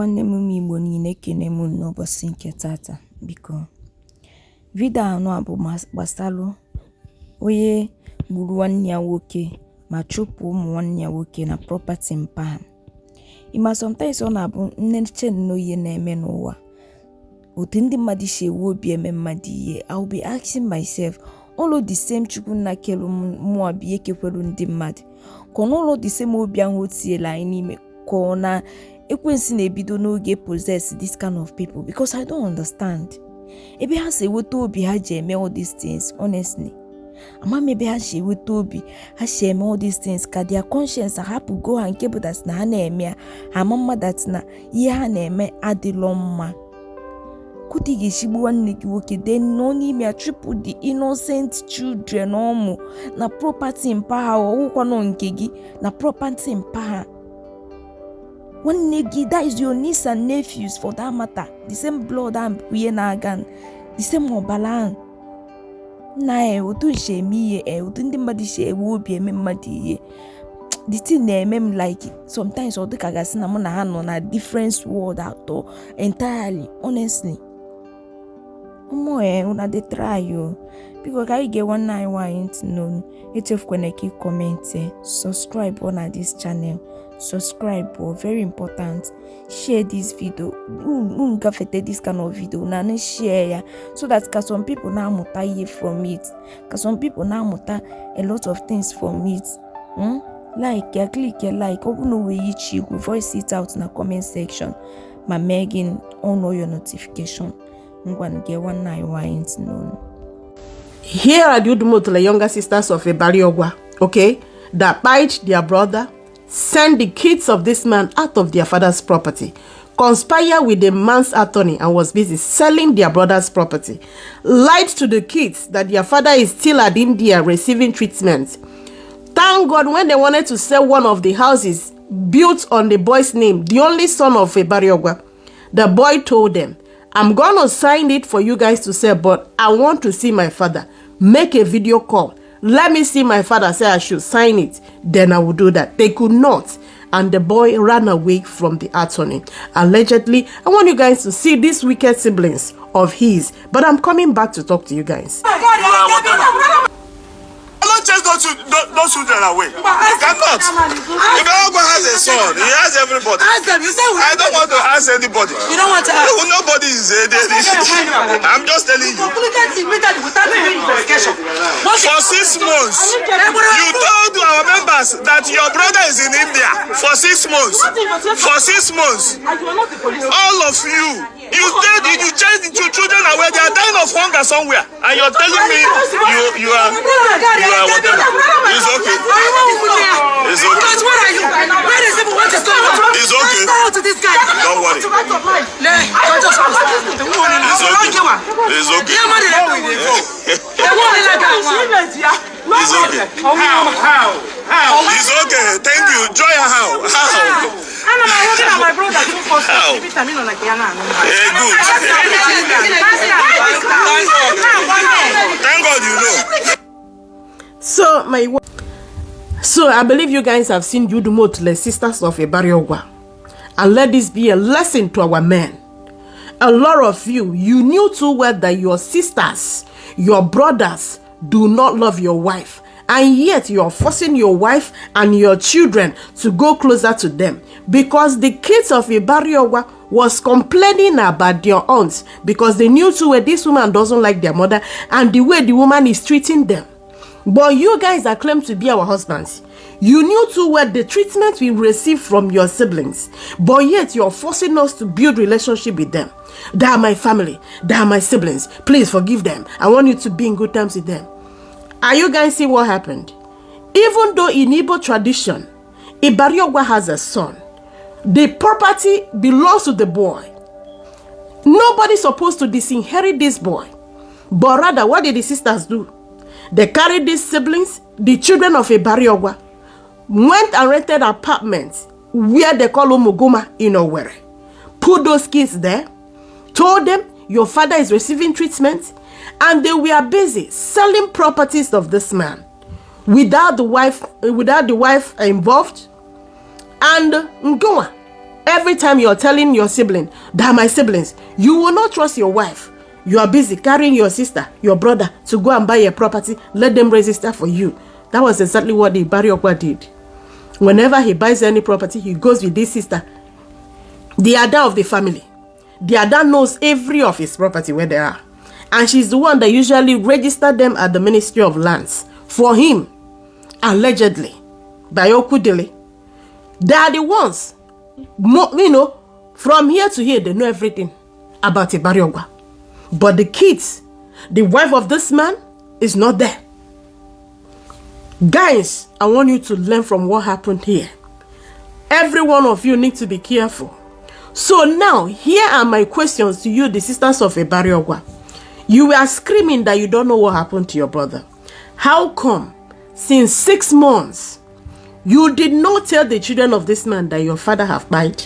nwanne m Igbo niile ekene m n'ụbọchị nke tata. Biko vidio anọ bụ gbasalụ onye gburu nwanne ya nwoke ma chụpụ ụmụ nwanne ya nwoke na property mpaghara. Ima sometimes ọ na-abụ nneche nnoye na-eme n'ụwa otu ndị mmadụ si ewu obi eme mmadụ ihe. I will be asking myself, all the same chukwu nna kelu mụọ bụ ihe kekwelu ndị mmadụ ka all the same obi ahụ o tinyela anyị n'ime ka ọ na ekwensi na-ebido n'oge possess this kind of people, because I don't understand. Ebe ha si eweta obi ha ji eme all these things, honestly. Ama maybe ha si eweta obi ha si eme all these things ka their conscience hapụ go ha nke bụ that na ha na-eme ha mama that na ihe ha na-eme adịlọ mma. Kuti ga-eshigbu nwanne gị nwoke then nọ n'ime triple the innocent children ọmụ na property mpaghara ọwụkwanụ nke gị na property mpaghara. Nwanne gị, that is your niece and nephews for that matter, the same blood and we na-aga, the same ọbara na otu ise eme ihe otu ndị mmadụ si ewu obi eme mmadụ ihe. The thing na-eme m like sometimes ọ dịka gasị na mụ na ha nọ na different world atọ entirely, honestly. Una dey try yo. Biko ka anyị get nwanne anyị nwaanyị ntị n'onu. Echefukwana ka comment, subscribe on this channel. Subscribe, very important. Share this video. Gafete this kind of video na share ya, so that some people now muta hear from it. Some people now muta a lot of things from it. Like, click a like. Open no way you go voice it out in the comment section. My Megan on all your notification. I'm gonna get one night wine known. Here are the Udumotole younger sisters of Evìĺll, okay, that bite their brother, send the kids of this man out of their father's property, conspire with the man's attorney and was busy selling their brother's property, lied to the kids that their father is still at India receiving treatment. Thank God when they wanted to sell one of the houses built on the boy's name, the only son of Evìĺll, the boy told them, I'm going to sign it for you guys to sell, but I want to see my father. Make a video call. Let me see my father say I should sign it. Then I will do that. They could not. And the boy ran away from the attorney. Allegedly, I want you guys to see these wicked siblings of his. But I'm coming back to talk to you guys. Chase those children away. You cannot. Evìĺll has a son. He has everybody. I don't want to ask anybody. You don't want to ask? Nobody is I'm just telling you. For 6 months, you told our members that your brother is in India for 6 months. For 6 months, all of you, you chased the children away. They are dying of hunger somewhere, and you're telling me you are whatever. It's okay. It's okay. Because where are you? Where is it? What is going on? It's okay. To this guy. Don't worry. It's okay. It's okay. It's okay. How? It's okay. Thank you. Joy, how? My brother How? Good. Thank God you know. So I believe you guys have seen Udumotole sisters of Evìĺll, and let this be a lesson to our men. A lot of you knew too well that your sisters, your brothers do not love your wife, and yet you are forcing your wife and your children to go closer to them, because the kids of Evìĺll was complaining about their aunts because they knew too well this woman doesn't like their mother and the way the woman is treating them. But you guys that claim to be our husbands, you knew too well the treatment we receive from your siblings, but yet you're forcing us to build relationship with them. They are my family. They are my siblings. Please forgive them. I want you to be in good terms with them. Are you guys seeing what happened? Even though in Igbo tradition, Evìĺll has a son, the property belongs to the boy. Nobody's supposed to disinherit this boy. But rather, what did the sisters do? They carried these siblings, the children of Evìĺll, went and rented apartments where they call Umuguma in Owerri. Put those kids there, told them your father is receiving treatment, and they were busy selling properties of this man without the wife involved. And Ngoma Every time you're telling your sibling, they're my siblings, you will not trust your wife. You are busy carrying your sister, your brother, to go and buy a property. Let them register for you. That was exactly what the Ibariokwa did. Whenever he buys any property, he goes with this sister, the Ada of the family. The Ada knows every of his property where they are. And she's the one that usually registered them at the Ministry of Lands for him, allegedly, by Okudele. They are the ones, from here to here, they know everything about Ibariokwa. But the kids, the wife of this man, is not there. Guys, I want you to learn from what happened here. Every one of you need to be careful. So now, here are my questions to you, the sisters of Ibariokwa. You were screaming that you don't know what happened to your brother. How come, since 6 months, you did not tell the children of this man that your father have died?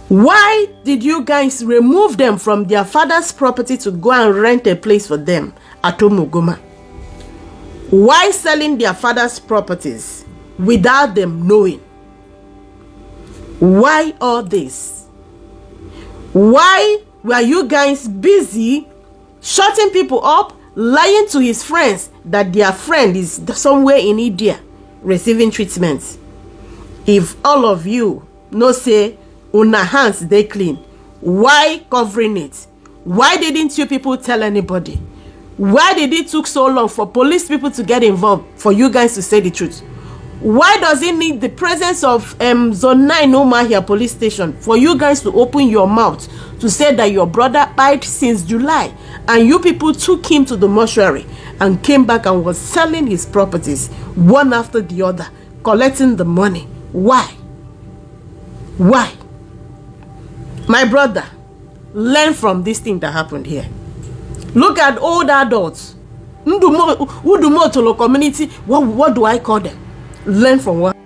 Why did you guys remove them from their father's property to go and rent a place for them at Omugoma? Why selling their father's properties without them knowing? Why all this? Why were you guys busy shutting people up, lying to his friends that their friend is somewhere in India receiving treatment? If all of you no say una hands they clean, why covering it? Why didn't you people tell anybody? Why did it took so long for police people to get involved, for you guys to say the truth? Why does it need the presence of Zone 9 Omahia police station for you guys to open your mouth to say that your brother died since July and you people took him to the mortuary and came back and was selling his properties one after the other, collecting the money? Why? Why? My brother, learn from this thing that happened here. Look at old adults. Udumotolo community, what do I call them? Learn from what?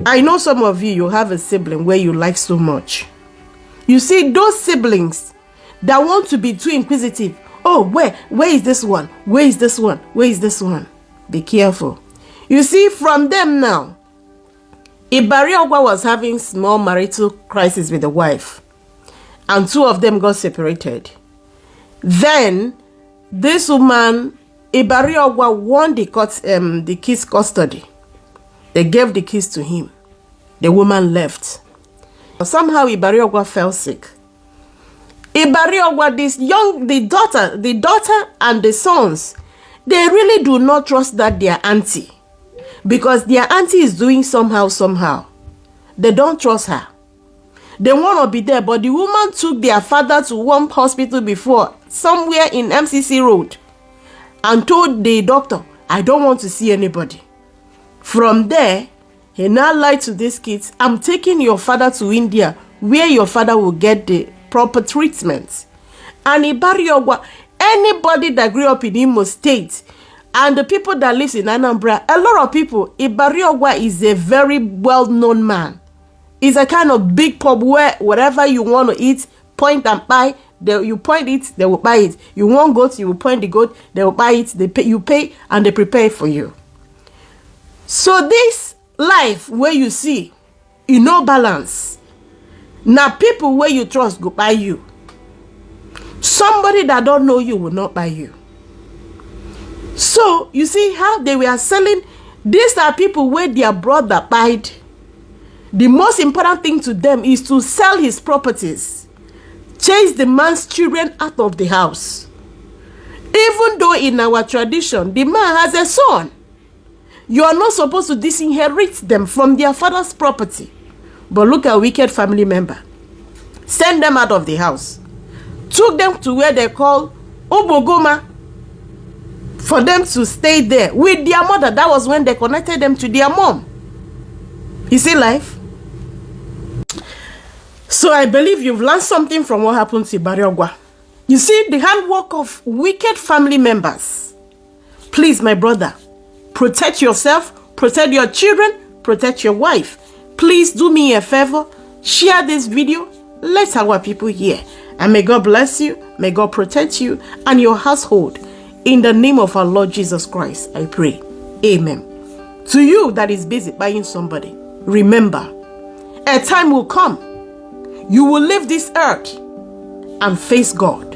I know some of you have a sibling where you like so much. You see, those siblings that want to be too inquisitive. Oh, where is this one? Where is this one? Where is this one? Be careful. You see, from them now, Ibariokwa was having small marital crisis with the wife, and 2 of them got separated. Then this woman, Ibariokwa, won the kids' custody. They gave the keys to him. The woman left. Somehow Ibariokwa fell sick. Ibariokwa, the daughter and the sons, they really do not trust that their auntie, because their auntie is doing somehow. They don't trust her. They want to be there, but the woman took their father to one hospital before, somewhere in MCC Road, and told the doctor, I don't want to see anybody. From there, he now lied to these kids, I'm taking your father to India, where your father will get the proper treatment. And Ibariokwa, anybody that grew up in Imo State, and the people that live in Anambra, a lot of people, Ibariokwa is a very well-known man. He's a kind of big pub where whatever you want to eat, point and buy. You point it, they will buy it. You want goat, you will point the goat, they will buy it. You pay, and they prepare for you. So this life where you see, no balance. Now people where you trust go buy you. Somebody that don't know you will not buy you. So you see how they were selling. These are people where their brother died. The most important thing to them is to sell his properties, chase the man's children out of the house. Even though in our tradition, the man has a son, you are not supposed to disinherit them from their father's property. But look at wicked family member. Send them out of the house. Took them to where they call Obogoma for them to stay there with their mother. That was when they connected them to their mom. You see life? So I believe you've learned something from what happened to Ibariokwa. You see the handwork of wicked family members. Please, my brother, protect yourself, protect your children, protect your wife. Please do me a favor, share this video, let our people hear. And may God bless you, may God protect you and your household. In the name of our Lord Jesus Christ, I pray. Amen. To you that is busy buying somebody, remember, A time will come. You will leave this earth and face God.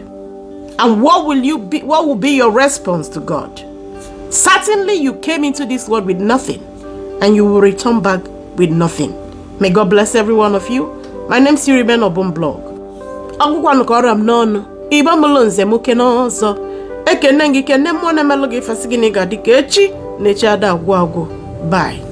And what will be your response to God? Certainly you came into this world with nothing, and you will return back with nothing. May God bless every one of you. My name is Siriben Obumblog. Akwụkwọ nkọrọ m n'ọnụ. Iba mulonze muke n'ọzọ. Ekene ngike ne mwana melogi fasigini ga dike echi nechi ada agwụ agwụ. Bye.